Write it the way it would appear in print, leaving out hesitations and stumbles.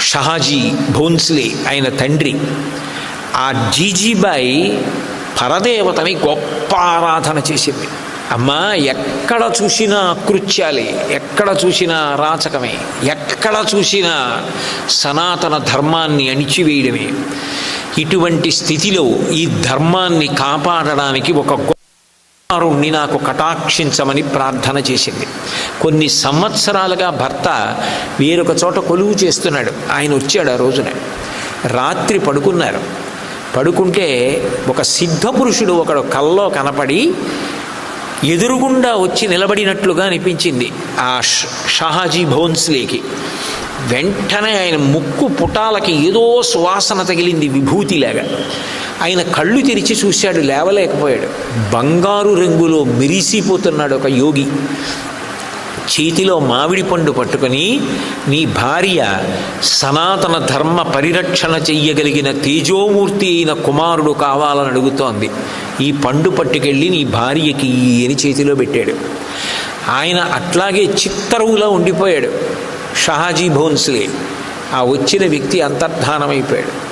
షహాజీ భోన్స్లే ఆయన తండ్రి. ఆ జీజీబాయి పరదేవతని గొప్ప ఆరాధన చేసింది. అమ్మా, ఎక్కడ చూసినా అకృత్యాలే, ఎక్కడ చూసినా అరాచకమే, ఎక్కడ చూసినా సనాతన ధర్మాన్ని అణిచివేయడమే. ఇటువంటి స్థితిలో ఈ ధర్మాన్ని కాపాడడానికి ఒక కుమారుణ్ణి నాకు కటాక్షించమని ప్రార్థన చేసింది. కొన్ని సంవత్సరాలుగా భర్త వేరొక చోట కొలువు చేస్తున్నాడు. ఆయన వచ్చాడు. ఆ రోజున రాత్రి పడుకున్నారు. పడుకుంటే ఒక సిద్ధపురుషుడు ఒకడు కల్లో కనపడి ఎదురుగుండా వచ్చి నిలబడినట్లుగా అనిపించింది ఆ షహాజీ భోన్స్లేకి. వెంటనే ఆయన ముక్కు పుటాలకి ఏదో సువాసన తగిలింది, విభూతిలాగా. ఆయన కళ్ళు తెరిచి చూశాడు, లేవలేకపోయాడు. బంగారు రంగులో మెరిసిపోతున్నాడు ఒక యోగి. చేతిలో మామిడి పండు పట్టుకొని, నీ భార్య సనాతన ధర్మ పరిరక్షణ చెయ్యగలిగిన తేజోమూర్తి అయిన కుమారుడు కావాలని అడుగుతోంది. ఈ పండు పట్టుకెళ్ళి నీ భార్యకి అని చేతిలో పెట్టాడు. ఆయన అట్లాగే చిత్తరువులా ఉండిపోయాడు షహాజీ భోన్స్లే. ఆ వచ్చిన వ్యక్తి అంతర్ధానమైపోయాడు.